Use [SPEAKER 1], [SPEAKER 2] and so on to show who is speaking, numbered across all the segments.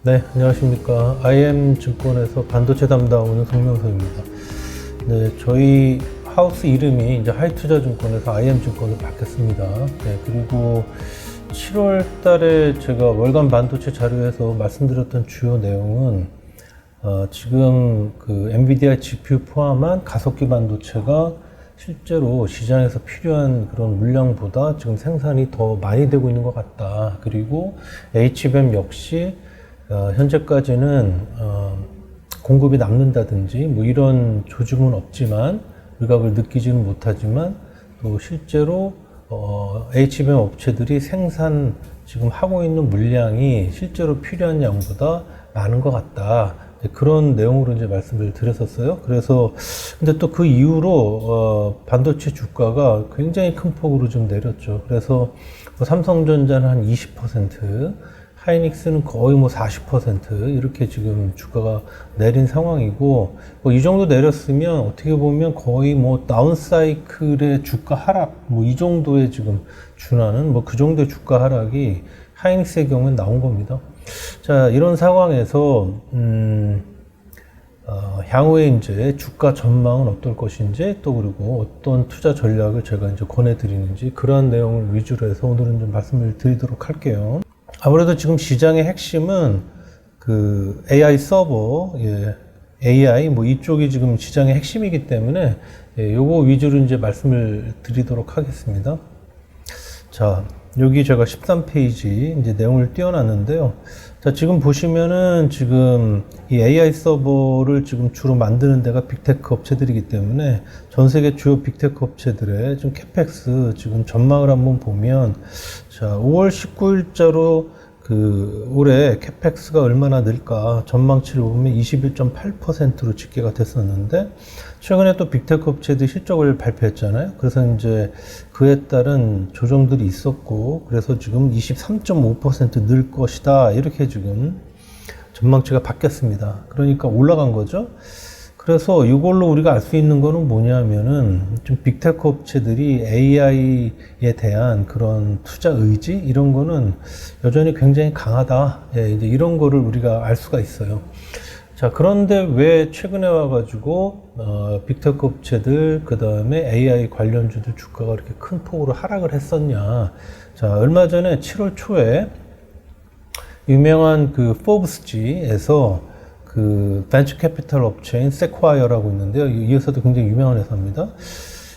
[SPEAKER 1] 네, 안녕하십니까. IM증권에서 반도체 담당하는 송명석입니다. 네, 저희 하우스 이름이 이제 하이투자증권에서 IM증권으로 바뀌었습니다. 네, 그리고 7월 달에 제가 월간 반도체 자료에서 말씀드렸던 주요 내용은 지금 그 엔비디아 GPU 포함한 가속기 반도체가 실제로 시장에서 필요한 그런 물량보다 지금 생산이 더 많이 되고 있는 것 같다. 그리고 HBM 역시 현재까지는 공급이 남는다든지 뭐 이런 조짐은 없지만 우리가 그걸 느끼지는 못하지만 또 실제로 HBM 업체들이 생산 지금 하고 있는 물량이 실제로 필요한 양보다 많은 것 같다. 그런 내용으로 이제 말씀을 드렸었어요. 그래서 근데 또 그 이후로 반도체 주가가 굉장히 큰 폭으로 좀 내렸죠. 그래서 뭐 삼성전자는 한 20%, 하이닉스는 거의 뭐 40% 이렇게 지금 주가가 내린 상황이고, 뭐 이 정도 내렸으면 어떻게 보면 거의 뭐 다운사이클의 주가 하락 뭐 이 정도에 지금 준하는 뭐 그 정도의 주가 하락이 하이닉스의 경우는 나온 겁니다. 자, 이런 상황에서 향후에 이제 주가 전망은 어떨 것인지, 또 그리고 어떤 투자 전략을 제가 이제 권해드리는지, 그런 내용을 위주로 해서 오늘은 좀 말씀을 드리도록 할게요. 아무래도 지금 시장의 핵심은 그 AI 서버, AI 뭐 이쪽이 지금 시장의 핵심이기 때문에 요거 위주로 이제 말씀을 드리도록 하겠습니다. 자, 여기 제가 13페이지 이제 내용을 띄워놨는데요. 자, 지금 보시면은 지금 이 AI 서버를 지금 주로 만드는 데가 빅테크 업체들이기 때문에 전 세계 주요 빅테크 업체들의 좀 캐펙스 지금 전망을 한번 보면, 자, 5월 19일자로 그 올해 캐펙스가 얼마나 늘까 전망치를 보면 21.8%로 집계가 됐었는데, 최근에 또 빅테크 업체들이 실적을 발표했잖아요. 그래서 이제 그에 따른 조정들이 있었고, 그래서 지금 23.5% 늘 것이다, 이렇게 지금 전망치가 바뀌었습니다. 그러니까 올라간 거죠. 그래서 이걸로 우리가 알 수 있는 거는 뭐냐면은 좀 빅테크 업체들이 AI에 대한 그런 투자 의지 이런 거는 여전히 굉장히 강하다. 이제 이런 거를 우리가 알 수가 있어요. 자, 그런데 왜 최근에 와가지고 빅테크 업체들 그 다음에 AI 관련주들 주가가 이렇게 큰 폭으로 하락을 했었냐? 자, 얼마 전에 7월 초에 유명한 그 포브스지에서 그 벤처 캐피털 업체인 세콰이어라고 있는데요. 이 회사도 굉장히 유명한 회사입니다.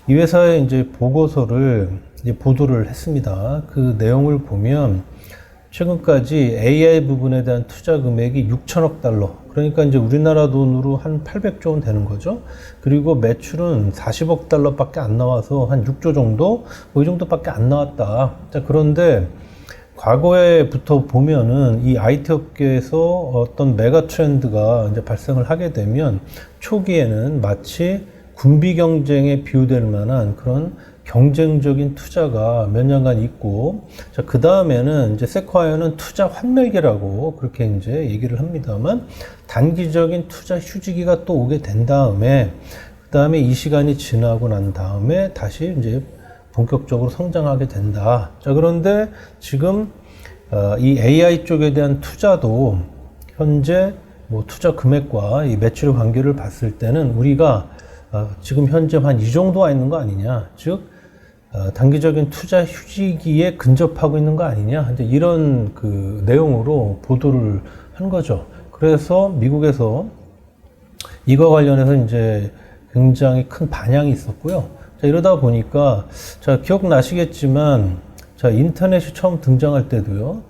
[SPEAKER 1] 이 회사의 이제 보고서를 이제 보도를 했습니다. 그 내용을 보면 최근까지 AI 부분에 대한 투자 금액이 6천억 달러. 그러니까 이제 우리나라 돈으로 한 800조 원 되는 거죠. 그리고 매출은 40억 달러밖에 안 나와서 한 6조 정도? 뭐 이 정도밖에 안 나왔다. 자, 그런데 과거에부터 보면은 이 IT 업계에서 어떤 메가 트렌드가 이제 발생을 하게 되면 초기에는 마치 군비 경쟁에 비유될 만한 그런 경쟁적인 투자가 몇 년간 있고, 자, 그 다음에는 이제 세콰이어는 투자 환멸기라고 그렇게 이제 얘기를 합니다만, 단기적인 투자 휴지기가 또 오게 된 다음에, 그 다음에 이 시간이 지나고 난 다음에 다시 이제 본격적으로 성장하게 된다. 자, 그런데 지금 이 AI 쪽에 대한 투자도 현재 뭐 투자 금액과 이 매출 관계를 봤을 때는 우리가 지금 현재 한 이 정도 와 있는 거 아니냐, 즉 단기적인 투자 휴지기에 근접하고 있는 거 아니냐, 이제 이런 그 내용으로 보도를 한 거죠. 그래서 미국에서 이거 관련해서 이제 굉장히 큰 반향이 있었고요. 자, 이러다 보니까, 자, 기억나시겠지만, 자, 인터넷이 처음 등장할 때도요,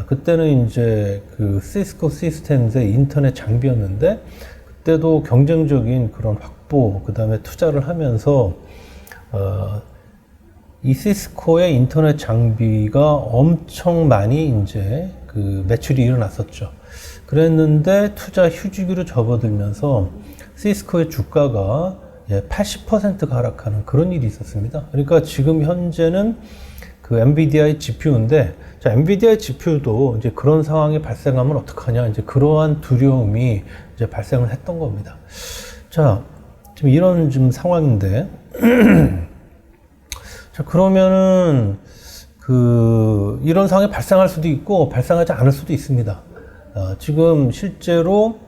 [SPEAKER 1] 그때는 이제 그 시스코 시스템즈의 인터넷 장비였는데, 그때도 경쟁적인 그런 확보, 그 다음에 투자를 하면서, 이 시스코의 인터넷 장비가 엄청 많이 이제 그 매출이 일어났었죠. 그랬는데 투자 휴지기로 접어들면서 시스코의 주가가 80%가 하락하는 그런 일이 있었습니다. 그러니까 지금 현재는 그 엔비디아의 GPU인데, 자, 엔비디아의 GPU도 이제 그런 상황이 발생하면 어떡하냐, 이제 그러한 두려움이 이제 발생을 했던 겁니다. 자, 지금 이런 지금 상황인데, 자, 그러면은 이런 상황이 발생할 수도 있고 발생하지 않을 수도 있습니다. 지금 실제로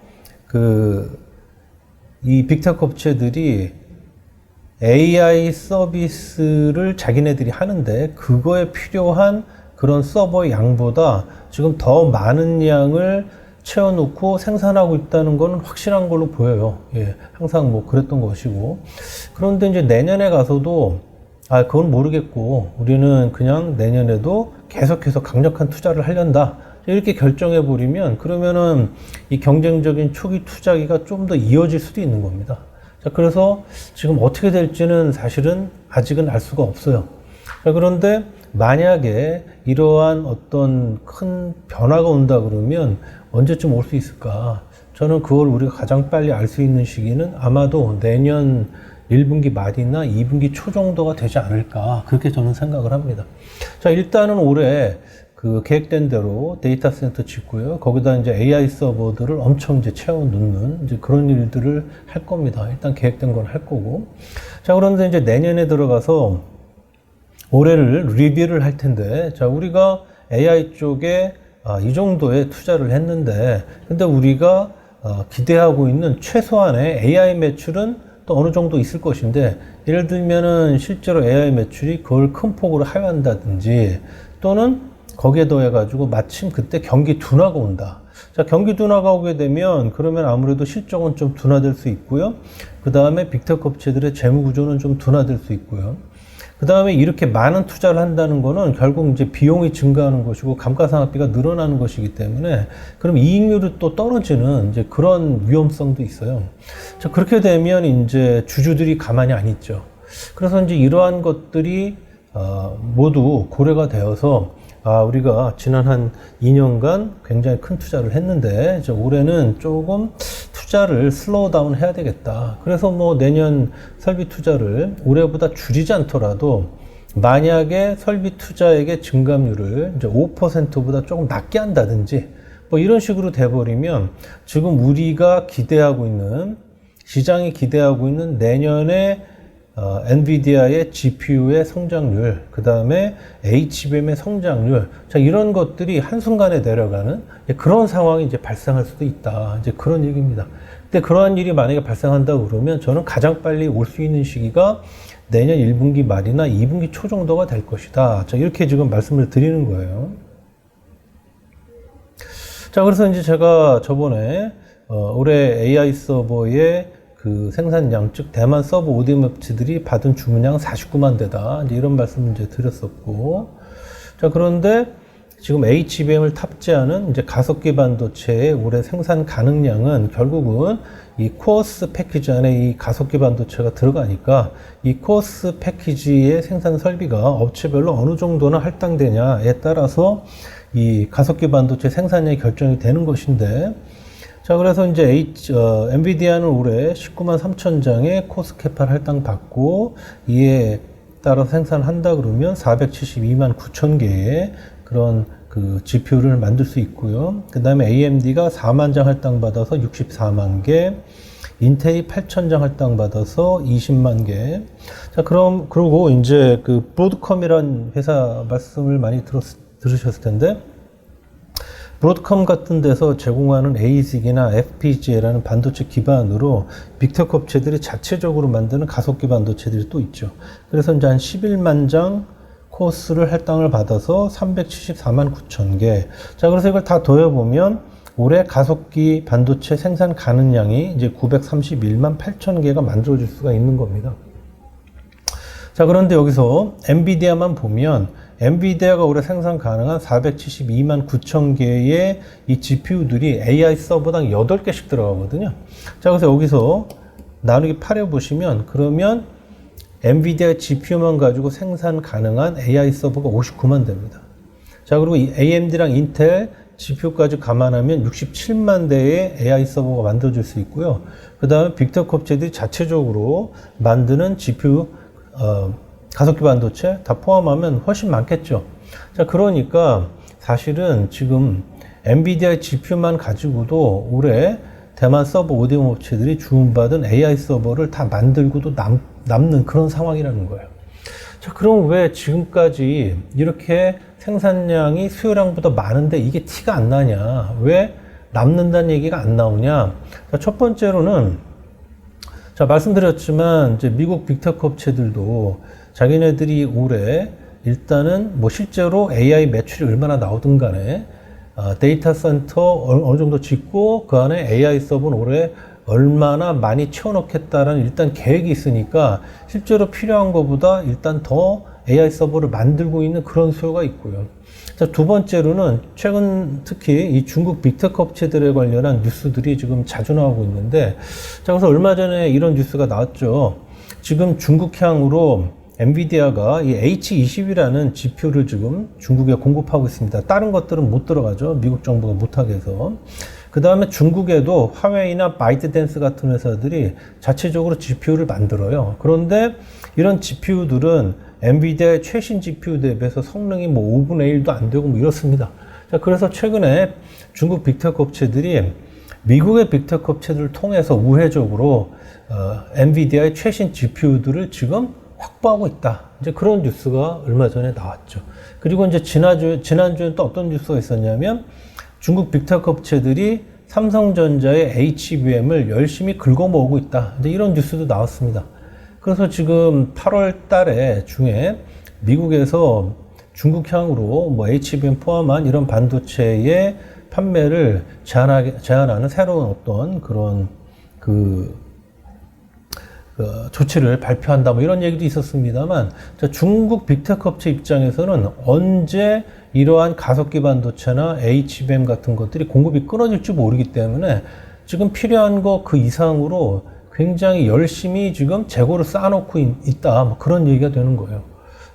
[SPEAKER 1] 이 빅테크 업체들이 AI 서비스를 자기네들이 하는데 그거에 필요한 그런 서버 양보다 지금 더 많은 양을 채워놓고 생산하고 있다는 건 확실한 걸로 보여요. 예, 항상 뭐 그랬던 것이고. 그런데 이제 내년에 가서도 그건 모르겠고 우리는 그냥 내년에도 계속해서 강력한 투자를 하련다. 이렇게 결정해 버리면 그러면은 이 경쟁적인 초기 투자기가 좀 더 이어질 수도 있는 겁니다. 자, 그래서 지금 어떻게 될지는 사실은 아직은 알 수가 없어요. 자, 그런데 만약에 이러한 어떤 큰 변화가 온다 그러면 언제쯤 올 수 있을까? 저는 그걸 우리가 가장 빨리 알 수 있는 시기는 아마도 내년 1분기 말이나 2분기 초 정도가 되지 않을까. 그렇게 저는 생각을 합니다. 자, 일단은 올해 계획된 대로 데이터 센터 짓고요. 거기다 이제 AI 서버들을 엄청 이제 채워 넣는 이제 그런 일들을 할 겁니다. 일단 계획된 건 할 거고. 자, 그런데 이제 내년에 들어가서 올해를 리뷰를 할 텐데, 자, 우리가 AI 쪽에 이 정도의 투자를 했는데, 근데 우리가 기대하고 있는 최소한의 AI 매출은 또 어느 정도 있을 것인데, 예를 들면은 실제로 AI 매출이 그걸 큰 폭으로 하회한다든지, 또는 거기에 더해가지고 마침 그때 경기 둔화가 온다. 자, 경기 둔화가 오게 되면 그러면 아무래도 실적은 좀 둔화될 수 있고요. 그 다음에 빅테크 업체들의 재무 구조는 좀 둔화될 수 있고요. 그 다음에 이렇게 많은 투자를 한다는 거는 결국 이제 비용이 증가하는 것이고 감가상각비가 늘어나는 것이기 때문에 그럼 이익률이 또 떨어지는 이제 그런 위험성도 있어요. 자, 그렇게 되면 이제 주주들이 가만히 안 있죠. 그래서 이제 이러한 것들이 모두 고려가 되어서 우리가 지난 한 2년간 굉장히 큰 투자를 했는데 이제 올해는 조금 투자를 슬로우 다운 해야 되겠다. 그래서 뭐 내년 설비 투자를 올해보다 줄이지 않더라도 만약에 설비 투자액의 증감률을 이제 5%보다 조금 낮게 한다든지 뭐 이런 식으로 돼버리면 지금 우리가 기대하고 있는 시장이 기대하고 있는 내년에 엔비디아의 GPU의 성장률, 그 다음에 HBM의 성장률, 자, 이런 것들이 한순간에 내려가는 그런 상황이 이제 발생할 수도 있다. 이제 그런 얘기입니다. 근데 그러한 일이 만약에 발생한다 그러면 저는 가장 빨리 올 수 있는 시기가 내년 1분기 말이나 2분기 초 정도가 될 것이다. 자, 이렇게 지금 말씀을 드리는 거예요. 자, 그래서 이제 제가 저번에 올해 AI 서버의 생산량, 즉 대만 서버 ODM 업체들이 받은 주문량 49만 대다. 이제 이런 말씀을 이제 드렸었고. 자, 그런데 지금 HBM을 탑재하는 이제 가속기 반도체의 올해 생산 가능량은 결국은 이 코어스 패키지 안에 이 가속기 반도체가 들어가니까 이 코어스 패키지의 생산 설비가 업체별로 어느 정도나 할당되냐에 따라서 이 가속기 반도체 생산량이 결정이 되는 것인데, 자, 그래서 이제 엔비디아는 올해 19만 3천 장의 코스케파를 할당받고 이에 따라 생산한다 그러면 472만 9천 개의 그런 GPU를 만들 수 있고요. 그 다음에 AMD가 4만 장 할당받아서 64만 개, 인텔이 8천 장 할당받아서 20만 개. 자, 그리고 이제 브로드컴이라는 회사 말씀을 많이 들으셨을 텐데, 브로드컴 같은 데서 제공하는 ASIC이나 FPGA라는 반도체 기반으로 빅테크 업체들이 자체적으로 만드는 가속기 반도체들이 또 있죠. 그래서 이제 한 11만 장 코스를 할당을 받아서 374만 9천 개. 자, 그래서 이걸 다 더해보면 올해 가속기 반도체 생산 가능량이 이제 931만 8천 개가 만들어질 수가 있는 겁니다. 자, 그런데 여기서 엔비디아만 보면 엔비디아가 올해 생산 가능한 472만 9천 개의 이 GPU들이 AI 서버당 8개씩 들어가거든요. 자, 그래서 여기서 나누기 8해 보시면 그러면 엔비디아 GPU만 가지고 생산 가능한 AI 서버가 59만 대입니다. 자, 그리고 이 AMD랑 인텔 GPU까지 감안하면 67만 대의 AI 서버가 만들어질 수 있고요. 그 다음에 빅테크 업체들이 자체적으로 만드는 GPU 가속기 반도체 다 포함하면 훨씬 많겠죠. 자, 그러니까 사실은 지금 엔비디아 GPU만 가지고도 올해 대만 서버 ODM 업체들이 주문받은 AI 서버를 다 만들고도 남는 그런 상황이라는 거예요. 자, 그럼 왜 지금까지 이렇게 생산량이 수요량보다 많은데 이게 티가 안 나냐? 왜 남는다는 얘기가 안 나오냐? 자, 첫 번째로는 자, 말씀드렸지만 이제 미국 빅테크 업체들도 자기네들이 올해 일단은 뭐 실제로 AI 매출이 얼마나 나오든 간에 데이터 센터 어느 정도 짓고 그 안에 AI 서버는 올해 얼마나 많이 채워넣겠다라는 일단 계획이 있으니까 실제로 필요한 것보다 일단 더 AI 서버를 만들고 있는 그런 수요가 있고요. 자, 두 번째로는 최근 특히 이 중국 빅테크 업체들에 관련한 뉴스들이 지금 자주 나오고 있는데, 자, 그래서 얼마 전에 이런 뉴스가 나왔죠. 지금 중국향으로 엔비디아가 이 H20이라는 GPU를 지금 중국에 공급하고 있습니다. 다른 것들은 못 들어가죠. 미국 정부가 못하게 해서. 그 다음에 중국에도 화웨이나 바이트댄스 같은 회사들이 자체적으로 GPU를 만들어요. 그런데 이런 GPU들은 엔비디아의 최신 GPU 대비해서 성능이 뭐 5분의 1도 안 되고 뭐 이렇습니다. 자, 그래서 최근에 중국 빅테크 업체들이 미국의 빅테크 업체들을 통해서 우회적으로 엔비디아의 최신 GPU들을 지금 확보하고 있다. 이제 그런 뉴스가 얼마 전에 나왔죠. 그리고 이제 지난주에 또 어떤 뉴스가 있었냐면 중국 빅테크 업체들이 삼성전자의 HBM을 열심히 긁어모으고 있다. 이제 이런 뉴스도 나왔습니다. 그래서 지금 8월 달에 중에 미국에서 중국향으로 뭐 HBM 포함한 이런 반도체의 판매를 제한하는 새로운 어떤 그런 조치를 발표한다 뭐 이런 얘기도 있었습니다만, 중국 빅테크 업체 입장에서는 언제 이러한 가속기 반도체나 HBM 같은 것들이 공급이 끊어질지 모르기 때문에 지금 필요한 거 그 이상으로 굉장히 열심히 지금 재고를 쌓아놓고 있다 뭐 그런 얘기가 되는 거예요.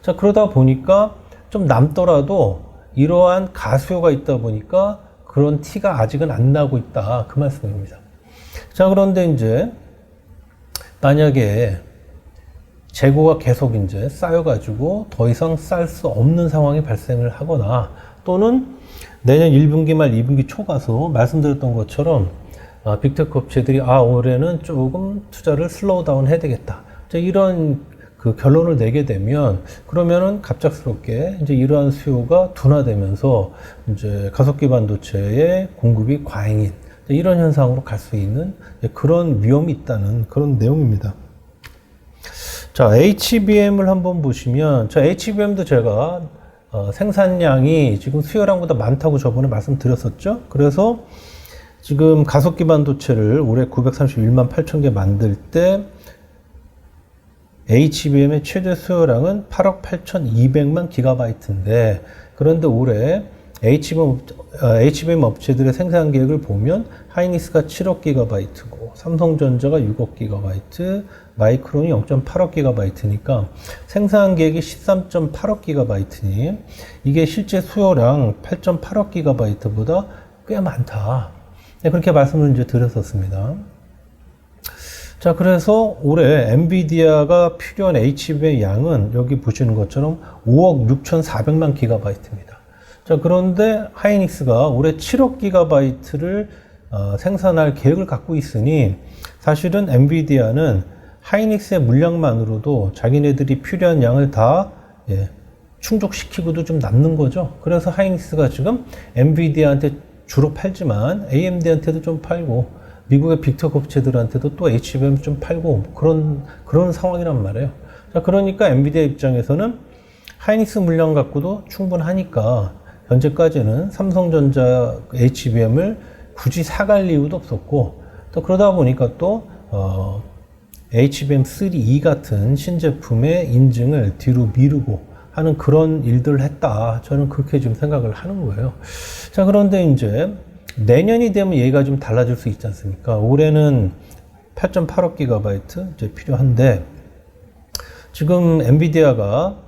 [SPEAKER 1] 자, 그러다 보니까 좀 남더라도 이러한 가수요가 있다 보니까 그런 티가 아직은 안 나고 있다 그 말씀입니다. 자, 그런데 이제 만약에 재고가 계속 이제 쌓여가지고 더 이상 쌀 수 없는 상황이 발생을 하거나 또는 내년 1분기 말 2분기 초 가서 말씀드렸던 것처럼 빅테크 업체들이 올해는 조금 투자를 슬로우 다운 해야 되겠다. 이런 그 결론을 내게 되면 그러면은 갑작스럽게 이제 이러한 수요가 둔화되면서 이제 가속기 반도체의 공급이 과잉인 이런 현상으로 갈 수 있는 그런 위험이 있다는 그런 내용입니다. 자, HBM을 한번 보시면, 자, HBM도 제가 생산량이 지금 수요량보다 많다고 저번에 말씀드렸었죠. 그래서 지금 가속기 반도체를 올해 931만 8천 개 만들 때 HBM의 최대 수요량은 8억 8,200만 기가바이트인데, 그런데 올해 HBM 업체들의 생산 계획을 보면 하이닉스가 7억 기가바이트고 삼성전자가 6억 기가바이트, 마이크론이 0.8억 기가바이트니까 생산 계획이 13.8억 기가바이트니 이게 실제 수요량 8.8억 기가바이트보다 꽤 많다. 네, 그렇게 말씀을 이제 드렸었습니다. 자, 그래서 올해 엔비디아가 필요한 HBM의 양은 여기 보시는 것처럼 5억 6,400만 기가바이트입니다. 자, 그런데 하이닉스가 올해 7억 기가바이트를 생산할 계획을 갖고 있으니 사실은 엔비디아는 하이닉스의 물량만으로도 자기네들이 필요한 양을 다 충족시키고도 좀 남는 거죠. 그래서 하이닉스가 지금 엔비디아한테 주로 팔지만 AMD한테도 좀 팔고 미국의 빅테크 업체들한테도 또 HBM 좀 팔고 그런 상황이란 말이에요. 자, 그러니까 엔비디아 입장에서는 하이닉스 물량 갖고도 충분하니까 현재까지는 삼성전자 HBM을 굳이 사갈 이유도 없었고, 또 그러다 보니까 또 HBM3E 같은 신제품의 인증을 뒤로 미루고 하는 그런 일들을 했다. 저는 그렇게 지금 생각을 하는 거예요. 자, 그런데 이제 내년이 되면 얘기가 좀 달라질 수 있지 않습니까? 올해는 8.8억 기가바이트 이제 필요한데, 지금 엔비디아가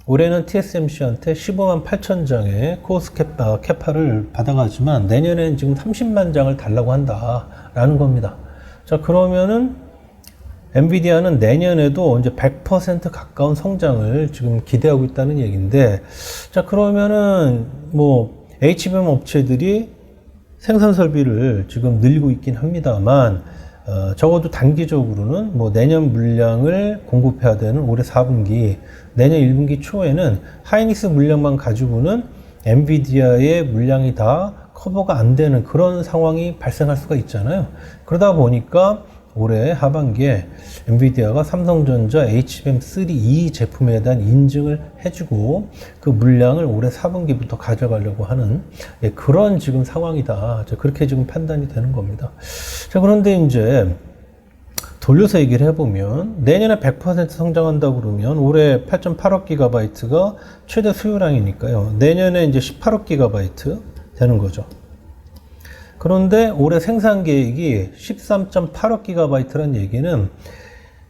[SPEAKER 1] 올해는 TSMC한테 15만 8천 장의 코어스 캐파를 받아가지만 내년에는 지금 30만 장을 달라고 한다라는 겁니다. 자, 그러면은 엔비디아는 내년에도 이제 100% 가까운 성장을 지금 기대하고 있다는 얘기인데, 자, 그러면은 뭐 HBM 업체들이 생산 설비를 지금 늘리고 있긴 합니다만, 적어도 단기적으로는 뭐 내년 물량을 공급해야 되는 올해 4분기, 내년 1분기 초에는 하이닉스 물량만 가지고는 엔비디아의 물량이 다 커버가 안 되는 그런 상황이 발생할 수가 있잖아요. 그러다 보니까 올해 하반기에 엔비디아가 삼성전자 HBM3E 제품에 대한 인증을 해주고 그 물량을 올해 4분기부터 가져가려고 하는 그런 지금 상황이다. 그렇게 지금 판단이 되는 겁니다. 자, 그런데 이제 돌려서 얘기를 해보면 내년에 100% 성장한다고 그러면 올해 8.8억 기가바이트가 최대 수요량이니까요. 내년에 이제 18억 기가바이트 되는 거죠. 그런데 올해 생산 계획이 13.8억 기가바이트라는 얘기는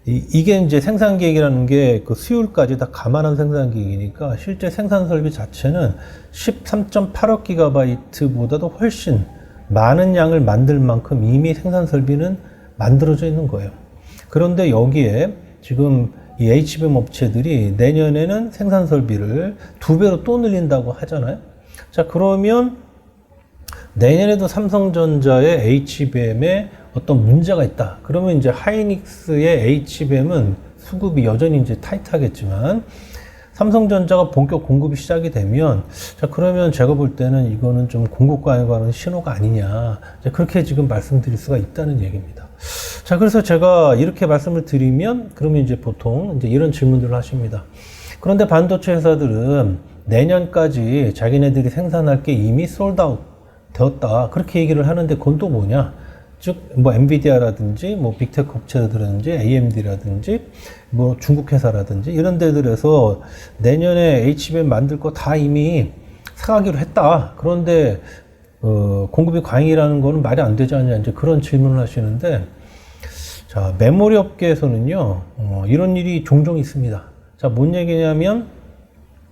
[SPEAKER 1] 이게 이제 생산 계획이라는 게 그 수율까지 다 감안한 생산 계획이니까 실제 생산 설비 자체는 13.8억 기가바이트보다도 훨씬 많은 양을 만들 만큼 이미 생산 설비는 만들어져 있는 거예요. 그런데 여기에 지금 이 HBM 업체들이 내년에는 생산 설비를 2배로 또 늘린다고 하잖아요. 자, 그러면 내년에도 삼성전자의 HBM에 어떤 문제가 있다. 그러면 이제 하이닉스의 HBM은 수급이 여전히 이제 타이트하겠지만 삼성전자가 본격 공급이 시작이 되면 자, 그러면 제가 볼 때는 이거는 좀 공급 과잉에 관한 신호가 아니냐. 그렇게 지금 말씀드릴 수가 있다는 얘기입니다. 자, 그래서 제가 이렇게 말씀을 드리면 그러면 이제 보통 이제 이런 질문들을 하십니다. 그런데 반도체 회사들은 내년까지 자기네들이 생산할 게 이미 솔드아웃 되었다. 그렇게 얘기를 하는데 그건 또 뭐냐? 즉, 뭐 엔비디아라든지 뭐 빅테크 업체들이라든지 AMD라든지 뭐 중국 회사라든지 이런 데들에서 내년에 HBM 만들 거 다 이미 사가기로 했다. 그런데 공급이 과잉이라는 거는 말이 안 되지 않냐, 이제 그런 질문을 하시는데, 자, 메모리 업계에서는요, 이런 일이 종종 있습니다. 자, 뭔 얘기냐면,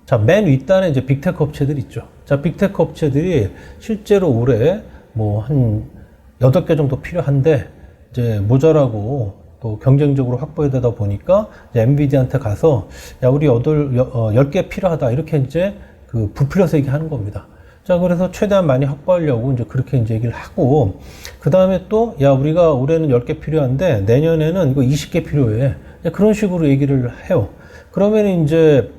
[SPEAKER 1] 자, 맨 윗단에 이제 빅테크 업체들 있죠. 자, 빅테크 업체들이 실제로 올해 뭐 한 8개 정도 필요한데, 이제 모자라고 또 경쟁적으로 확보해야 되다 보니까, 이제 엔비디아한테 가서, 야, 우리 10개 필요하다. 이렇게 이제 그 부풀려서 얘기하는 겁니다. 자, 그래서 최대한 많이 확보하려고 이제 그렇게 이제 얘기를 하고, 그 다음에 또, 야, 우리가 올해는 10개 필요한데, 내년에는 이거 20개 필요해. 그런 식으로 얘기를 해요. 그러면 이제,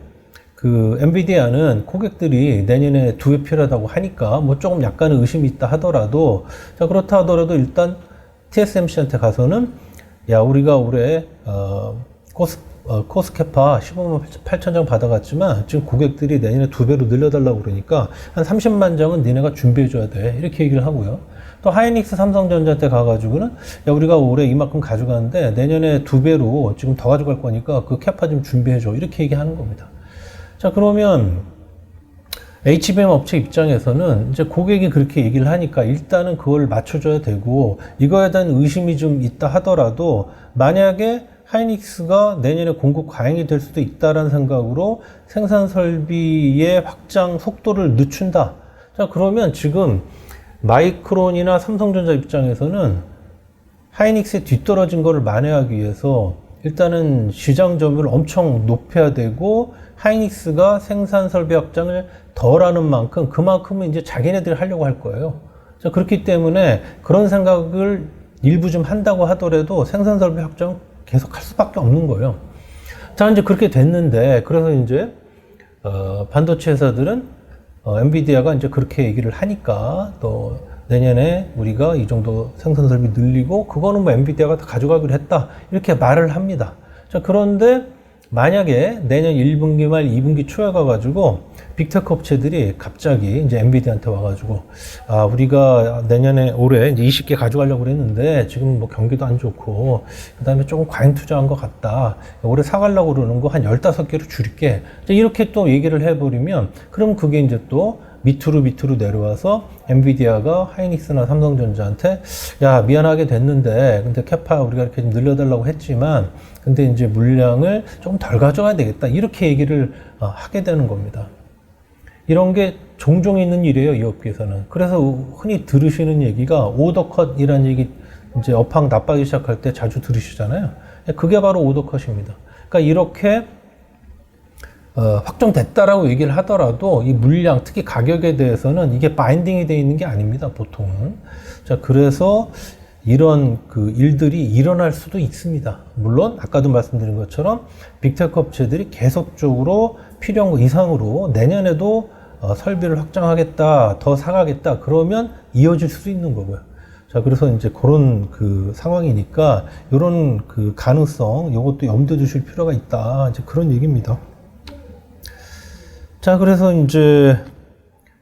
[SPEAKER 1] 그, 엔비디아는 고객들이 내년에 2개 필요하다고 하니까, 뭐 조금 약간의 의심이 있다 하더라도, 자, 그렇다 하더라도 일단 TSMC한테 가서는, 야, 우리가 올해, 코스케파 15만 8천 장 받아갔지만 지금 고객들이 내년에 2배로 늘려달라고 그러니까 한 30만 장은 니네가 준비해줘야 돼. 이렇게 얘기를 하고요. 또 하이닉스 삼성전자한테 가가지고는 야, 우리가 올해 이만큼 가져가는데 내년에 2배로 지금 더 가져갈 거니까 그 캐파 좀 준비해줘. 이렇게 얘기하는 겁니다. 자, 그러면 HBM 업체 입장에서는 이제 고객이 그렇게 얘기를 하니까 일단은 그걸 맞춰줘야 되고 이거에 대한 의심이 좀 있다 하더라도 만약에 하이닉스가 내년에 공급 과잉이 될 수도 있다라는 생각으로 생산 설비의 확장 속도를 늦춘다. 자, 그러면 지금 마이크론이나 삼성전자 입장에서는 하이닉스에 뒤떨어진 거를 만회하기 위해서 일단은 시장 점유율을 엄청 높여야 되고 하이닉스가 생산 설비 확장을 덜 하는 만큼 그만큼은 이제 자기네들이 하려고 할 거예요. 자, 그렇기 때문에 그런 생각을 일부 좀 한다고 하더라도 생산 설비 확장 계속 할 수밖에 없는 거예요. 자, 이제 그렇게 됐는데, 그래서 이제, 반도체 회사들은, 엔비디아가 이제 그렇게 얘기를 하니까, 또, 내년에 우리가 이 정도 생산 설비 늘리고, 그거는 뭐 엔비디아가 다 가져가기로 했다. 이렇게 말을 합니다. 자, 그런데, 만약에 내년 1분기 말 2분기 초에 가가지고 빅테크 업체들이 갑자기 이제 엔비디아한테 와가지고 아, 우리가 내년에 올해 이제 20개 가져가려고 그랬는데 지금 뭐 경기도 안 좋고 그 다음에 조금 과잉 투자한 것 같다. 올해 사가려고 그러는 거 한 15개로 줄일게. 이렇게 또 얘기를 해버리면 그럼 그게 이제 또 밑으로 내려와서 엔비디아가 하이닉스나 삼성전자한테 야, 미안하게 됐는데 근데 캐파 우리가 이렇게 좀 늘려달라고 했지만 근데 이제 물량을 조금 덜 가져가야 되겠다. 이렇게 얘기를 하게 되는 겁니다. 이런 게 종종 있는 일이에요, 이 업계에서는. 그래서 흔히 들으시는 얘기가 오더컷이라는 얘기 이제 업황 나빠지기 시작할 때 자주 들으시잖아요. 그게 바로 오더컷입니다. 그러니까 이렇게 확정됐다라고 얘기를 하더라도 이 물량, 특히 가격에 대해서는 이게 바인딩이 되어 있는 게 아닙니다, 보통은. 자, 그래서 이런 그 일들이 일어날 수도 있습니다. 물론 아까도 말씀드린 것처럼 빅테크 업체들이 계속적으로 필요한 거 이상으로 내년에도 설비를 확장하겠다, 더 사가겠다, 그러면 이어질 수 있는 거고요. 자, 그래서 이제 그런 그 상황이니까, 요런 그 가능성, 요것도 염두에 두실 필요가 있다. 이제 그런 얘기입니다. 자, 그래서 이제,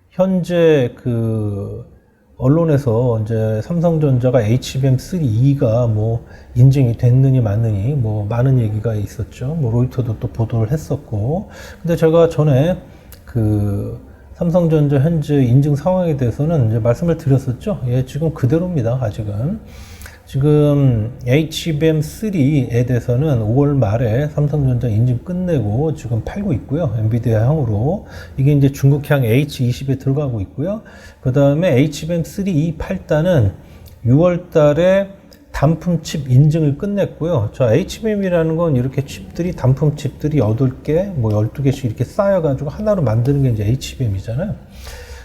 [SPEAKER 1] 현재 그, 언론에서 이제 삼성전자가 HBM3E가 뭐 인증이 됐느니 맞느니 뭐 많은 얘기가 있었죠. 뭐 로이터도 또 보도를 했었고. 근데 제가 전에 그 삼성전자 현재 인증 상황에 대해서는 이제 말씀을 드렸었죠. 예, 지금 그대로입니다. 아직은. 지금 HBM3에 대해서는 5월 말에 삼성전자 인증 끝내고 지금 팔고 있고요. 엔비디아 향으로. 이게 이제 중국향 H20에 들어가고 있고요. 그 다음에 HBM3E 8단은 6월 달에 단품 칩 인증을 끝냈고요. 자, HBM이라는 건 이렇게 칩들이, 단품 칩들이 8개, 뭐 12개씩 이렇게 쌓여가지고 하나로 만드는 게 이제 HBM이잖아요.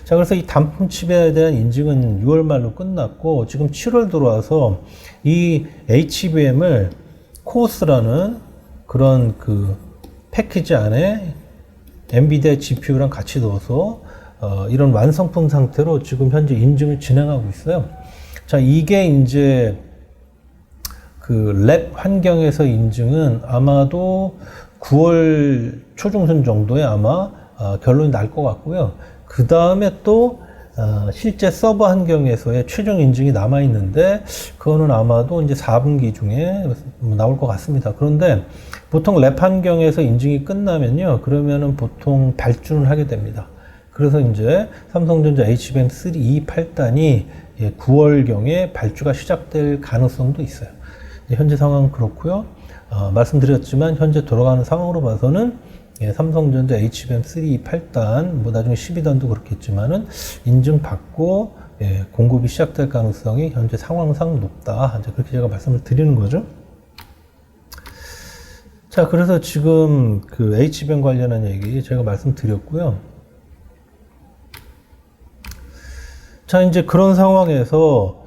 [SPEAKER 1] 자, 그래서 이 단품 칩에 대한 인증은 6월 말로 끝났고, 지금 7월 들어와서 이 HBM을 코어스라는 그런 그 패키지 안에 엔비디아 GPU랑 같이 넣어서 이런 완성품 상태로 지금 현재 인증을 진행하고 있어요. 자, 이게 이제 그 랩 환경에서 인증은 아마도 9월 초중순 정도에 아마 결론이 날 것 같고요. 그 다음에 또 실제 서버 환경에서의 최종 인증이 남아 있는데, 그거는 아마도 이제 4분기 중에 나올 것 같습니다. 그런데 보통 랩 환경에서 인증이 끝나면요, 그러면은 보통 발주를 하게 됩니다. 그래서 이제 삼성전자 HBM3E 8단이 9월경에 발주가 시작될 가능성도 있어요. 현재 상황은 그렇고요. 말씀드렸지만 현재 돌아가는 상황으로 봐서는 삼성전자 HBM3E 8단, 뭐 나중에 12단도 그렇겠지만은 인증받고 공급이 시작될 가능성이 현재 상황상 높다. 이제 그렇게 제가 말씀을 드리는 거죠. 자, 그래서 지금 그 HBM 관련한 얘기 제가 말씀드렸고요. 자, 이제 그런 상황에서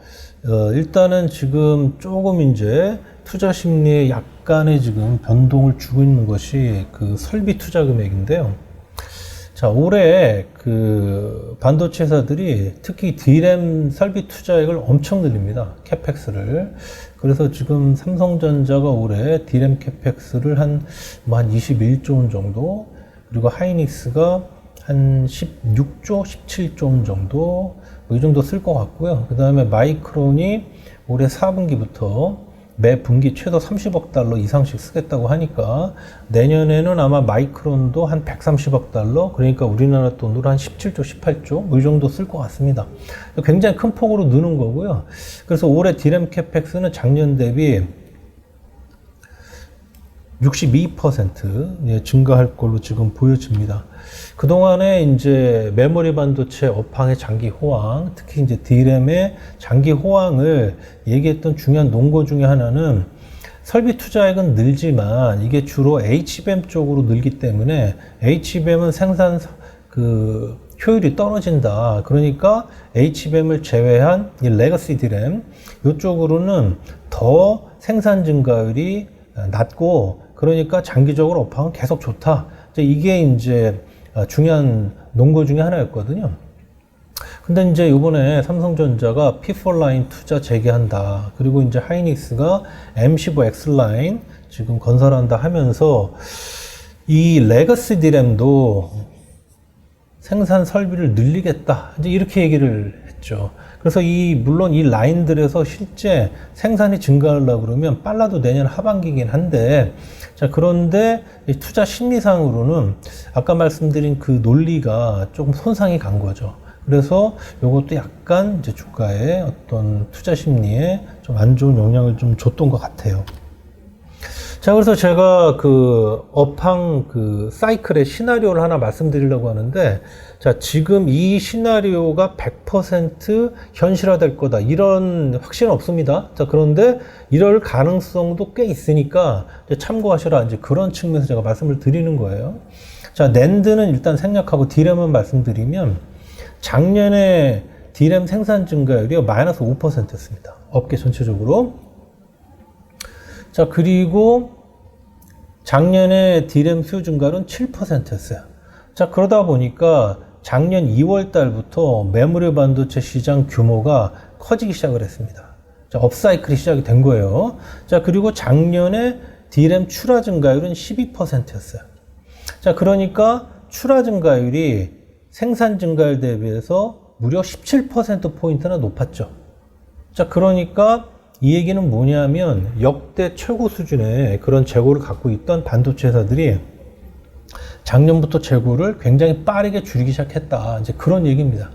[SPEAKER 1] 일단은 지금 조금 이제 투자 심리에 약간의 지금 변동을 주고 있는 것이 그 설비 투자 금액인데요. 자, 올해 그 반도체 회사들이 특히 D램 설비 투자액을 엄청 늘립니다. 캐펙스를. 그래서 지금 삼성전자가 올해 D램 캐펙스를 한 21조 원 정도, 그리고 하이닉스가 한 16조, 17조 원 정도, 이 정도 쓸 것 같고요. 그 다음에 마이크론이 올해 4분기부터 매 분기 최소 30억 달러 이상씩 쓰겠다고 하니까 내년에는 아마 마이크론도 한 130억 달러, 그러니까 우리나라 돈으로 한 17조, 18조 뭐 이 정도 쓸 것 같습니다. 굉장히 큰 폭으로 느는 거고요. 그래서 올해 D램 캐펙스는 작년 대비 62% 증가할 걸로 지금 보여집니다. 그동안에 이제 메모리 반도체 업황의 장기 호황, 특히 이제 D램의 장기 호황을 얘기했던 중요한 논거 중에 하나는 설비 투자액은 늘지만 이게 주로 HBM 쪽으로 늘기 때문에 HBM은 생산 그 효율이 떨어진다. 그러니까 HBM을 제외한 이 레거시 D램 이쪽으로는 더 생산 증가율이 낮고, 그러니까 장기적으로 업황은 계속 좋다. 이게 이제 중요한 논거 중에 하나였거든요. 근데 이제 이번에 삼성전자가 P4 라인 투자 재개한다. 그리고 이제 하이닉스가 M15X 라인 지금 건설한다 하면서 이 레거시 D램도 생산 설비를 늘리겠다. 이제 이렇게 얘기를 했죠. 그래서 물론 이 라인들에서 실제 생산이 증가하려고 그러면 빨라도 내년 하반기긴 한데, 자, 그런데 투자 심리상으로는 아까 말씀드린 그 논리가 조금 손상이 간 거죠. 그래서 이것도 약간 이제 주가의 어떤 투자 심리에 좀 안 좋은 영향을 좀 줬던 것 같아요. 자, 그래서 제가 그 업황 그 사이클의 시나리오를 하나 말씀드리려고 하는데, 자, 지금 이 시나리오가 100% 현실화될 거다, 이런 확신은 없습니다. 자, 그런데 이럴 가능성도 꽤 있으니까 이제 참고하셔라, 이제 그런 측면에서 제가 말씀을 드리는 거예요. 자, 낸드는 일단 생략하고 D램만 말씀드리면, 작년에 D램 생산 증가율이 마이너스 5%였습니다. 업계 전체적으로. 자, 그리고 작년에 D램 수요 증가율은 7%였어요. 자, 그러다 보니까 작년 2월 달부터 메모리 반도체 시장 규모가 커지기 시작을 했습니다. 자, 업사이클이 시작이 된 거예요. 자, 그리고 작년에 DRAM 출하 증가율은 12%였어요. 자, 그러니까 출하 증가율이 생산 증가율 대비해서 무려 17%포인트나 높았죠. 자, 그러니까 이 얘기는 뭐냐면 역대 최고 수준의 그런 재고를 갖고 있던 반도체 회사들이 작년부터 재고를 굉장히 빠르게 줄이기 시작했다. 이제 그런 얘기입니다.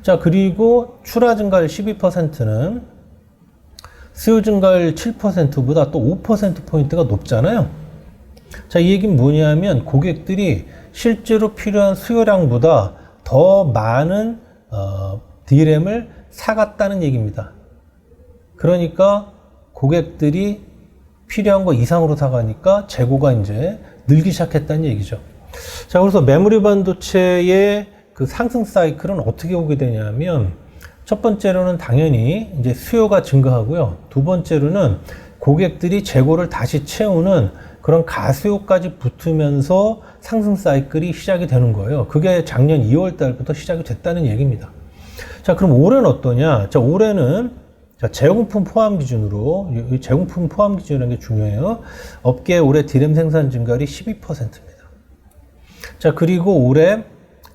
[SPEAKER 1] 자, 그리고 출하 증가율 12%는 수요 증가율 7%보다 또 5%포인트가 높잖아요. 자, 이 얘기는 뭐냐면 고객들이 실제로 필요한 수요량보다 더 많은 DRAM을 사갔다는 얘기입니다. 그러니까 고객들이 필요한 거 이상으로 사가니까 재고가 이제 늘기 시작했다는 얘기죠. 자, 그래서 메모리 반도체의 그 상승 사이클은 어떻게 오게 되냐면 첫 번째로는 당연히 이제 수요가 증가하고요. 두 번째로는 고객들이 재고를 다시 채우는 그런 가수요까지 붙으면서 상승 사이클이 시작이 되는 거예요. 그게 작년 2월 달부터 시작이 됐다는 얘기입니다. 자, 그럼 올해는 어떠냐? 자, 올해는 재공품 포함 기준으로, 이 재공품 포함 기준이라는 게 중요해요. 업계 올해 DRAM 생산 증가율이 12%입니다. 자, 그리고 올해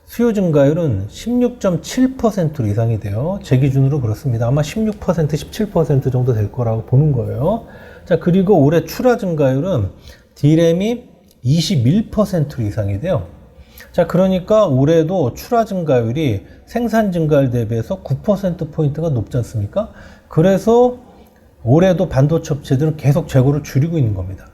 [SPEAKER 1] 수요 증가율은 16.7% 이상이 돼요. 제 기준으로 그렇습니다. 아마 16%, 17% 정도 될 거라고 보는 거예요. 자, 그리고 올해 출하 증가율은 DRAM이 21% 이상이 돼요. 자, 그러니까 올해도 출하 증가율이 생산 증가율 대비해서 9%포인트가 높지 않습니까? 그래서 올해도 반도체 업체들은 계속 재고를 줄이고 있는 겁니다.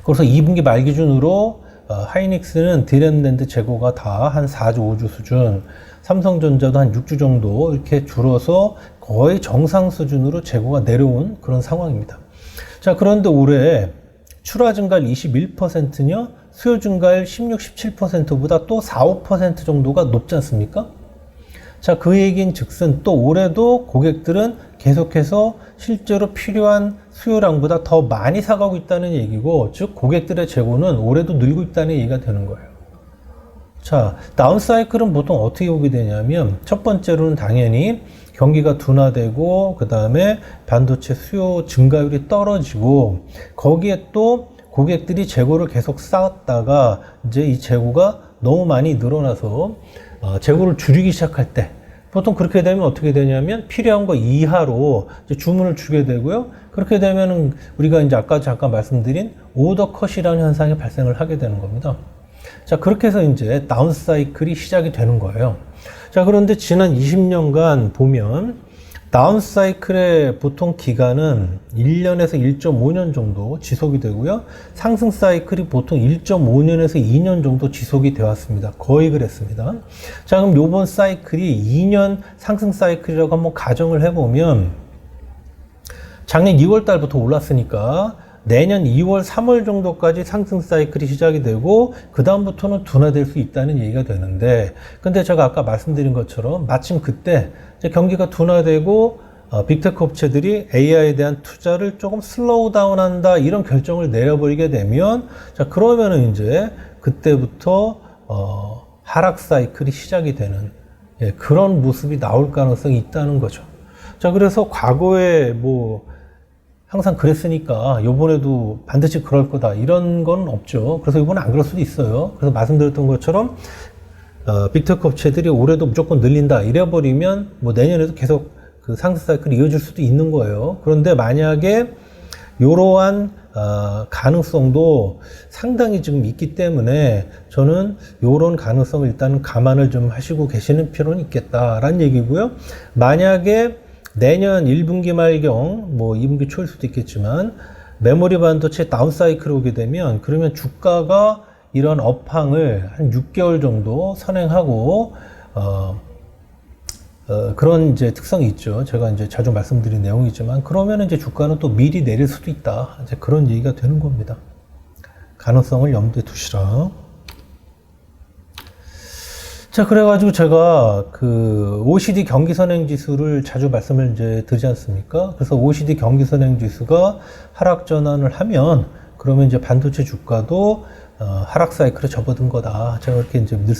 [SPEAKER 1] 그래서 2분기 말 기준으로 하이닉스는 DRAM 낸드 재고가 다 한 4주, 5주 수준, 삼성전자도 한 6주 정도 이렇게 줄어서 거의 정상 수준으로 재고가 내려온 그런 상황입니다. 자, 그런데 올해 출하 증가율 21%냐 수요 증가율 16, 17%보다 또 4, 5% 정도가 높지 않습니까? 자, 그 얘기인 즉슨 또 올해도 고객들은 계속해서 실제로 필요한 수요량보다 더 많이 사가고 있다는 얘기고, 즉 고객들의 재고는 올해도 늘고 있다는 얘기가 되는 거예요. 자, 다운 사이클은 보통 어떻게 오게 되냐면 첫 번째로는 당연히 경기가 둔화되고 그 다음에 반도체 수요 증가율이 떨어지고 거기에 또 고객들이 재고를 계속 쌓았다가 이제 이 재고가 너무 많이 늘어나서 재고를 줄이기 시작할 때 보통 그렇게 되면 어떻게 되냐면 필요한 거 이하로 이제 주문을 주게 되고요. 그렇게 되면은 우리가 이제 아까 잠깐 말씀드린 오더 컷이라는 현상이 발생을 하게 되는 겁니다. 자, 그렇게 해서 이제 다운 사이클이 시작이 되는 거예요. 자, 그런데 지난 20년간 보면 다운 사이클의 보통 기간은 1년에서 1.5년 정도 지속이 되고요. 상승 사이클이 보통 1.5년에서 2년 정도 지속이 되어 왔습니다. 거의 그랬습니다. 자, 그럼 요번 사이클이 2년 상승 사이클이라고 한번 가정을 해보면 작년 2월 달부터 올랐으니까 내년 2월, 3월 정도까지 상승 사이클이 시작이 되고 그 다음부터는 둔화될 수 있다는 얘기가 되는데, 근데 제가 아까 말씀드린 것처럼 마침 그때 이제 경기가 둔화되고 빅테크 업체들이 AI에 대한 투자를 조금 슬로우 다운한다 이런 결정을 내려버리게 되면, 자, 그러면은 이제 그때부터 하락 사이클이 시작이 되는 그런 모습이 나올 가능성이 있다는 거죠. 자, 그래서 과거에 뭐 항상 그랬으니까 요번에도 반드시 그럴 거다 이런 건 없죠. 그래서 이번에 안 그럴 수도 있어요. 그래서 말씀드렸던 것처럼 빅테크 업체들이 올해도 무조건 늘린다 이래버리면 뭐 내년에도 계속 그 상승 사이클이 이어질 수도 있는 거예요. 그런데 만약에 이러한 가능성도 상당히 지금 있기 때문에 저는 이런 가능성을 일단은 감안을 좀 하시고 계시는 필요는 있겠다라는 얘기고요. 만약에 내년 1분기 말경, 뭐 2분기 초일 수도 있겠지만 메모리 반도체 다운 사이클이 오게 되면 그러면 주가가 이런 업황을 한 6개월 정도 선행하고 그런 이제 특성이 있죠. 제가 이제 자주 말씀드린 내용이지만 그러면 이제 주가는 또 미리 내릴 수도 있다. 이제 그런 얘기가 되는 겁니다. 가능성을 염두에 두시라. 자, 그래가지고 제가 그 OECD 경기선행 지수를 자주 말씀을 이제 드리지 않습니까? 그래서 OECD 경기선행 지수가 하락 전환을 하면 그러면 이제 반도체 주가도 하락 사이클에 접어든 거다. 제가 그렇게 이제 늘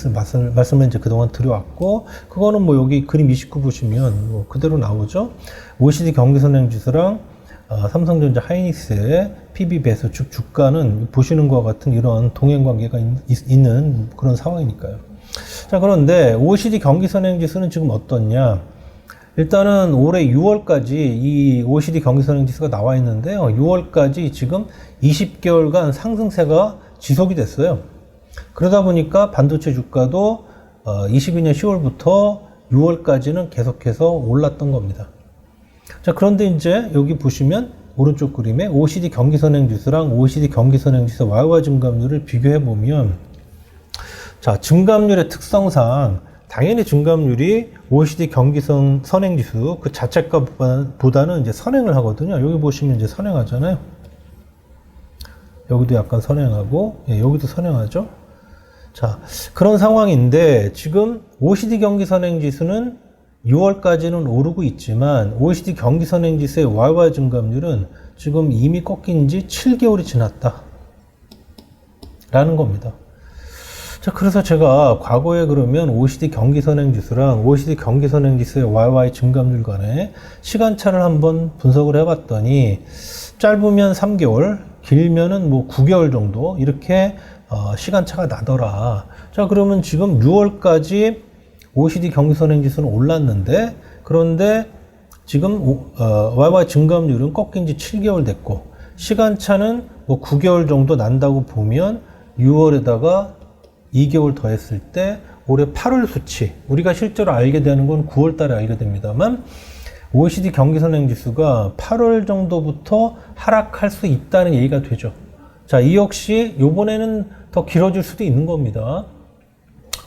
[SPEAKER 1] 말씀을 이제 그동안 드려왔고, 그거는 뭐 여기 그림 29 보시면 뭐 그대로 나오죠. OECD 경기선행지수랑 삼성전자 하이닉스의 PB 배수 즉 주가는 보시는 것과 같은 이런 동행 관계가 있는 그런 상황이니까요. 자, 그런데 OECD 경기선행지수는 지금 어떻냐? 일단은 올해 6월까지 이 OECD 경기선행지수가 나와 있는데요. 6월까지 지금 20개월간 상승세가 지속이 됐어요. 그러다 보니까 반도체 주가도 22년 10월부터 6월까지는 계속해서 올랐던 겁니다. 자, 그런데 이제 여기 보시면 오른쪽 그림에 OECD 경기선행지수랑 OECD 경기선행지수 YOY 증감률을 비교해 보면, 자, 증감률의 특성상 당연히 증감률이 OECD 경기선행지수 그 자체값보다는 이제 선행을 하거든요. 여기 보시면 이제 선행하잖아요. 여기도 약간 선행하고, 예, 여기도 선행하죠. 자, 그런 상황인데 지금 OECD 경기선행지수는 6월까지는 오르고 있지만 OECD 경기선행지수의 YOY 증감률은 지금 이미 꺾인 지 7개월이 지났다 라는 겁니다. 자, 그래서 제가 과거에 그러면 OECD 경기선행지수랑 OECD 경기선행지수의 YOY 증감률 간의 시간차를 한번 분석을 해봤더니 짧으면 3개월, 길면은 뭐 9개월 정도 이렇게 시간차가 나더라. 자, 그러면 지금 6월까지 OECD 경기선행지수는 올랐는데, 그런데 지금 YOY 증감률은 꺾인 지 7개월 됐고, 시간차는 뭐 9개월 정도 난다고 보면 6월에다가 2개월 더했을 때 올해 8월 수치, 우리가 실제로 알게 되는 건 9월 달에 알게 됩니다만 OECD 경기선행지수가 8월 정도부터 하락할 수 있다는 얘기가 되죠. 자, 이 역시 요번에는 더 길어질 수도 있는 겁니다.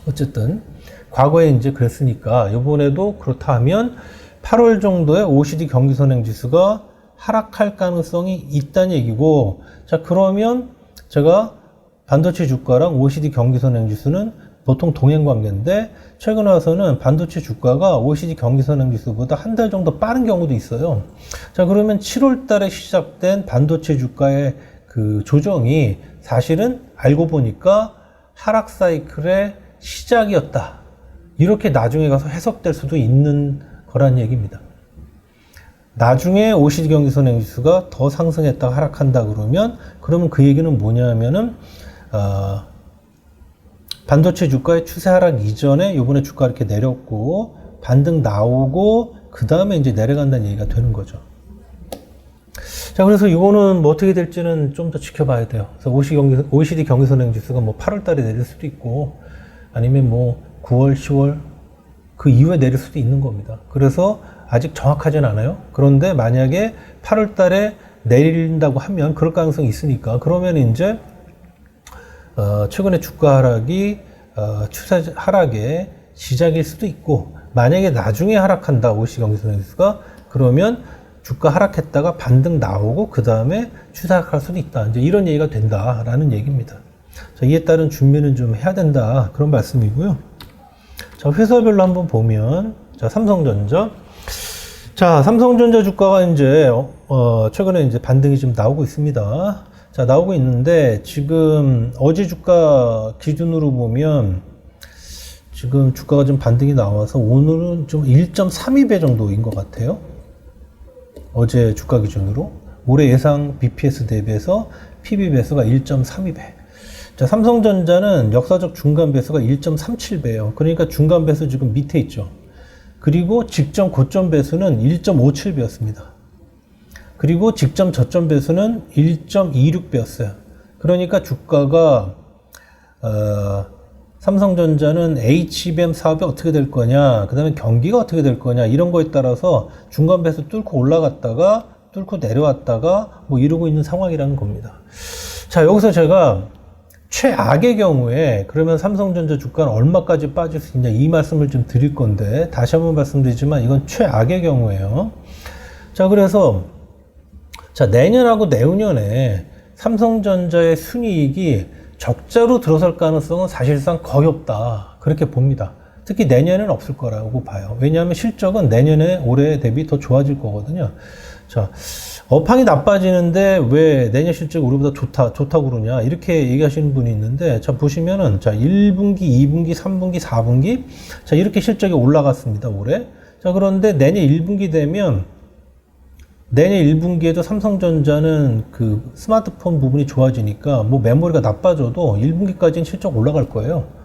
[SPEAKER 1] 어쨌든 과거에 이제 그랬으니까 요번에도 그렇다 하면 8월 정도에 OECD 경기선행지수가 하락할 가능성이 있다는 얘기고, 자, 그러면 제가 반도체 주가랑 OECD 경기선행지수는 보통 동행관계인데 최근 와서는 반도체 주가가 OECD 경기선행지수보다 한 달 정도 빠른 경우도 있어요. 자, 그러면 7월 달에 시작된 반도체 주가의 그 조정이 사실은 알고 보니까 하락 사이클의 시작이었다. 이렇게 나중에 가서 해석될 수도 있는 거란 얘기입니다. 나중에 OECD 경기선행지수가 더 상승했다가 하락한다 그러면 그 얘기는 뭐냐면은 반도체 주가의 추세 하락 이전에 요번에 주가 이렇게 내렸고 반등 나오고 그 다음에 이제 내려간다는 얘기가 되는 거죠. 자, 그래서 이거는 뭐 어떻게 될지는 좀 더 지켜봐야 돼요. 그래서 OECD 경기선행지수가 뭐 8월 달에 내릴 수도 있고 아니면 뭐 9월, 10월 그 이후에 내릴 수도 있는 겁니다. 그래서 아직 정확하진 않아요. 그런데 만약에 8월 달에 내린다고 하면 그럴 가능성이 있으니까 그러면 이제 최근에 주가 하락이 추세 하락의 시작일 수도 있고, 만약에 나중에 하락한다 OECD 경기선행지수가, 그러면 주가 하락했다가 반등 나오고 그 다음에 추세 하락할 수도 있다. 이제 이런 얘기가 된다라는 얘기입니다. 자, 이에 따른 준비는 좀 해야 된다, 그런 말씀이고요. 자, 회사별로 한번 보면, 자, 삼성전자. 자, 삼성전자 주가가 이제 최근에 이제 반등이 좀 나오고 있습니다. 자, 나오고 있는데 지금 어제 주가 기준으로 보면 지금 주가가 좀 반등이 나와서 오늘은 좀 1.32배 정도인 것 같아요. 어제 주가 기준으로 올해 예상 BPS 대비해서 PB 배수가 1.32배. 자, 삼성전자는 역사적 중간 배수가 1.37배예요. 그러니까 중간 배수 지금 밑에 있죠. 그리고 직전 고점 배수는 1.57배였습니다. 그리고 직전 저점 배수는 1.26배였어요. 그러니까 주가가 삼성전자는 HBM 사업이 어떻게 될 거냐, 그 다음에 경기가 어떻게 될 거냐, 이런 거에 따라서 중간 배수 뚫고 올라갔다가 뚫고 내려왔다가 뭐 이러고 있는 상황이라는 겁니다. 자, 여기서 제가 최악의 경우에 그러면 삼성전자 주가는 얼마까지 빠질 수 있냐, 이 말씀을 좀 드릴 건데, 다시 한번 말씀드리지만 이건 최악의 경우예요. 자, 그래서 자, 내년하고 내후년에 삼성전자의 순이익이 적자로 들어설 가능성은 사실상 거의 없다, 그렇게 봅니다. 특히 내년에는 없을 거라고 봐요. 왜냐하면 실적은 내년에 올해 대비 더 좋아질 거거든요. 자, 업황이 나빠지는데 왜 내년 실적이 우리보다 좋다고 그러냐 이렇게 얘기하시는 분이 있는데, 자 보시면은 자 1분기, 2분기, 3분기, 4분기 자 이렇게 실적이 올라갔습니다 올해. 자 그런데 내년 1분기 되면 내년 1분기에도 삼성전자는 그 스마트폰 부분이 좋아지니까 뭐 메모리가 나빠져도 1분기까지는 실적 올라갈 거예요.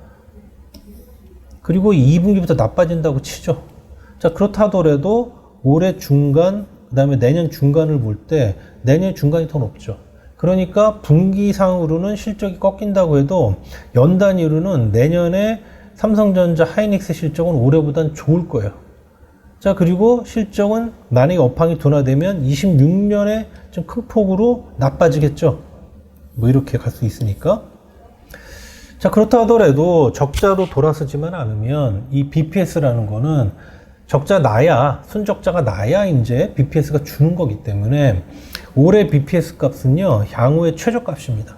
[SPEAKER 1] 그리고 2분기부터 나빠진다고 치죠. 자 그렇다 하더라도 올해 중간 그 다음에 내년 중간을 볼 때 내년 중간이 더 높죠. 그러니까 분기상으로는 실적이 꺾인다고 해도 연 단위로는 내년에 삼성전자 하이닉스 실적은 올해보단 좋을 거예요. 자 그리고 실적은 만약에 업황이 둔화되면 26년에 좀 큰 폭으로 나빠지겠죠. 뭐 이렇게 갈 수 있으니까. 자 그렇다 하더라도 적자로 돌아서지만 않으면 이 BPS라는 거는 적자 나야, 순적자가 나야 이제 BPS가 주는 거기 때문에 올해 BPS 값은요 향후의 최저값입니다.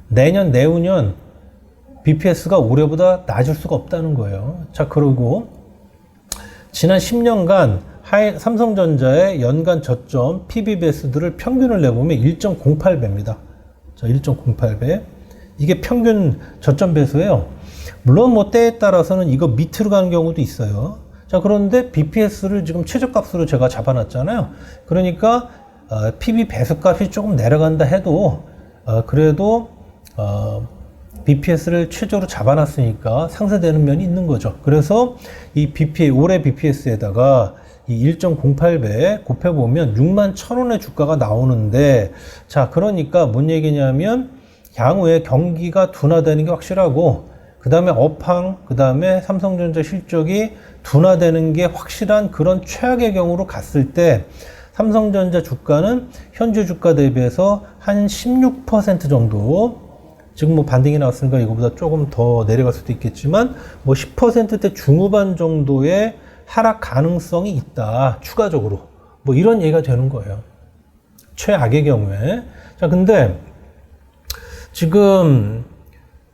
[SPEAKER 1] 내년 내후년 BPS가 올해보다 낮을 수가 없다는 거예요. 자 그리고 지난 10년간 삼성전자의 연간 저점 PBBS들을 평균을 내보면 1.08배입니다. 자 1.08배. 이게 평균 저점 배수예요. 물론 뭐 때에 따라서는 이거 밑으로 가는 경우도 있어요. 자 그런데 BPS를 지금 최저값으로 제가 잡아놨잖아요. 그러니까 PB 배수값이 조금 내려간다 해도 그래도 BPS를 최저로 잡아놨으니까 상쇄되는 면이 있는 거죠. 그래서 이 올해 BPS에다가 이 1.08배 곱해보면 61,000원의 주가가 나오는데, 자 그러니까 뭔 얘기냐면 향후에 경기가 둔화되는 게 확실하고 그 다음에 업황, 그 다음에 삼성전자 실적이 둔화되는 게 확실한 그런 최악의 경우로 갔을 때 삼성전자 주가는 현재 주가 대비해서 한 16% 정도, 지금 뭐 반등이 나왔으니까 이거보다 조금 더 내려갈 수도 있겠지만 뭐 10%대 중후반 정도의 하락 가능성이 있다 추가적으로, 뭐 이런 얘기가 되는 거예요 최악의 경우에. 자 근데 지금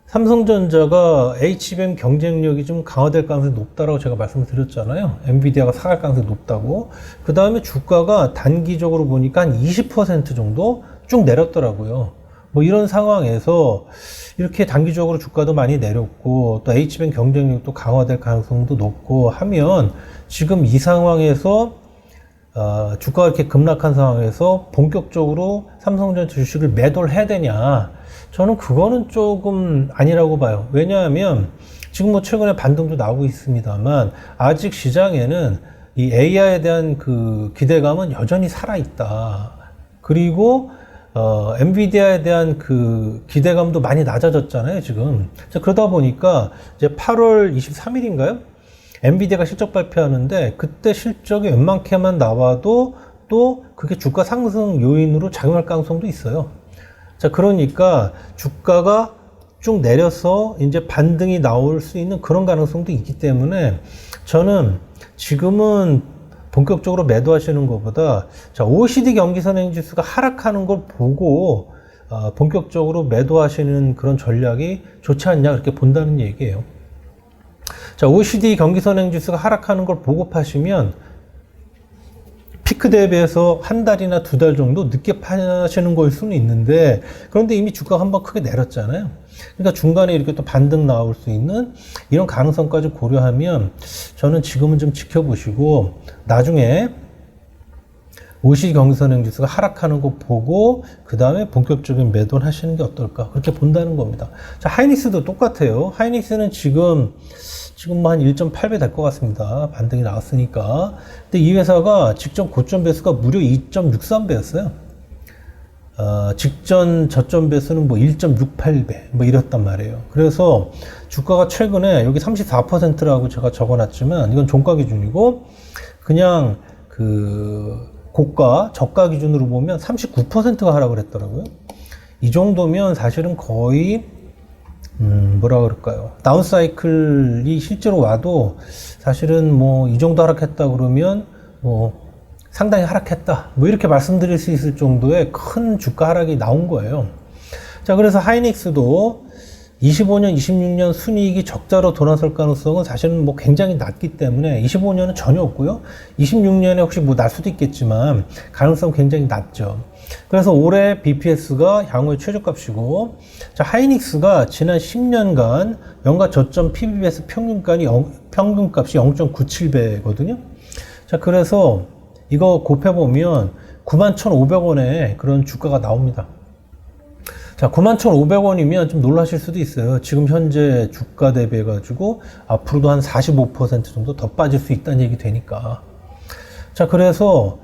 [SPEAKER 1] 삼성전자가 HBM 경쟁력이 좀 강화될 가능성이 높다라고 제가 말씀을 드렸잖아요. 엔비디아가 사갈 가능성이 높다고. 그 다음에 주가가 단기적으로 보니까 한 20% 정도 쭉 내렸더라고요. 뭐 이런 상황에서 이렇게 단기적으로 주가도 많이 내렸고 또 HBM 경쟁력도 강화될 가능성도 높고 하면 지금 이 상황에서 주가가 이렇게 급락한 상황에서 본격적으로 삼성전자 주식을 매도를 해야 되냐? 저는 그거는 조금 아니라고 봐요. 왜냐하면 지금 뭐 최근에 반등도 나오고 있습니다만 아직 시장에는 이 AI에 대한 그 기대감은 여전히 살아있다. 그리고 엔비디아에 대한 그 기대감도 많이 낮아졌잖아요, 지금. 자, 그러다 보니까 이제 8월 23일인가요? 엔비디아가 실적 발표하는데 그때 실적이 웬만큼만 나와도 또 그게 주가 상승 요인으로 작용할 가능성도 있어요. 자, 그러니까 주가가 쭉 내려서 이제 반등이 나올 수 있는 그런 가능성도 있기 때문에 저는 지금은 본격적으로 매도하시는 것보다 자, OECD 경기선행지수가 하락하는 걸 보고 본격적으로 매도하시는 그런 전략이 좋지 않냐 그렇게 본다는 얘기예요. 자, OECD 경기선행지수가 하락하는 걸 보고 파시면 피크 대비해서 한 달이나 두 달 정도 늦게 파시는 거일 수는 있는데 그런데 이미 주가가 한번 크게 내렸잖아요. 그러니까 중간에 이렇게 또 반등 나올 수 있는 이런 가능성까지 고려하면 저는 지금은 좀 지켜보시고 나중에 OECD 경기선행지수가 하락하는 거 보고 그 다음에 본격적인 매도를 하시는 게 어떨까 그렇게 본다는 겁니다. 자, 하이닉스도 똑같아요. 하이닉스는 지금 뭐 한 1.8배 될 것 같습니다. 반등이 나왔으니까. 근데 이 회사가 직전 고점 배수가 무려 2.63배였어요. 직전 저점 배수는 뭐 1.68배 뭐 이랬단 말이에요. 그래서 주가가 최근에 여기 34%라고 제가 적어놨지만 이건 종가 기준이고 그냥 그 고가 저가 기준으로 보면 39%가 하락을 했더라고요. 이 정도면 사실은 거의 뭐라 그럴까요? 다운사이클이 실제로 와도 사실은 뭐 이 정도 하락했다 그러면 뭐 상당히 하락했다. 뭐 이렇게 말씀드릴 수 있을 정도의 큰 주가 하락이 나온 거예요. 자, 그래서 하이닉스도 25년, 26년 순이익이 적자로 돌아설 가능성은 사실은 뭐 굉장히 낮기 때문에 25년은 전혀 없고요. 26년에 혹시 뭐 날 수도 있겠지만 가능성 굉장히 낮죠. 그래서 올해 BPS가 향후의 최저값이고, 자, 하이닉스가 지난 10년간 연가 저점 PBS 평균값이 0.97배거든요. 자, 그래서 이거 곱해보면 91,500원에 그런 주가가 나옵니다. 자, 91,500원이면 좀 놀라실 수도 있어요. 지금 현재 주가 대비해가지고 앞으로도 한 45% 정도 더 빠질 수 있다는 얘기 되니까. 자, 그래서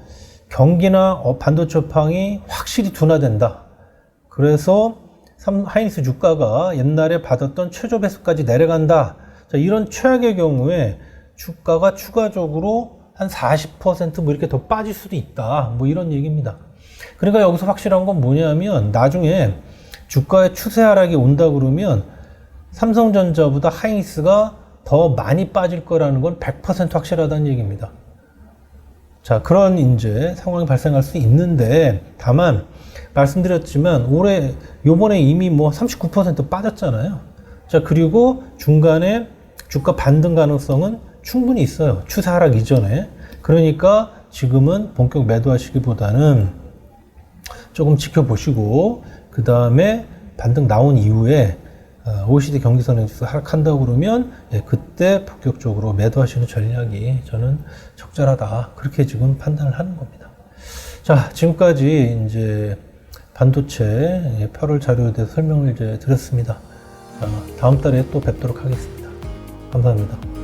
[SPEAKER 1] 경기나 반도체 업황이 확실히 둔화된다. 그래서 하이닉스 주가가 옛날에 받았던 최저 배수까지 내려간다. 자, 이런 최악의 경우에 주가가 추가적으로 한 40% 뭐 이렇게 더 빠질 수도 있다. 뭐 이런 얘기입니다. 그러니까 여기서 확실한 건 뭐냐면 나중에 주가의 추세 하락이 온다 그러면 삼성전자보다 하이닉스가 더 많이 빠질 거라는 건 100% 확실하다는 얘기입니다. 자, 그런 이제 상황이 발생할 수 있는데, 다만 말씀드렸지만 요번에 이미 뭐 39% 빠졌잖아요. 자, 그리고 중간에 주가 반등 가능성은 충분히 있어요. 추세 하락 이전에. 그러니까 지금은 본격 매도하시기보다는 조금 지켜보시고, 그 다음에 반등 나온 이후에 OECD 경기선행지수 하락한다고 그러면 그때 본격적으로 매도하시는 전략이 저는 적절하다. 그렇게 지금 판단을 하는 겁니다. 자, 지금까지 이제 반도체 8월 자료에 대해서 설명을 이제 드렸습니다. 자, 다음 달에 또 뵙도록 하겠습니다. 감사합니다.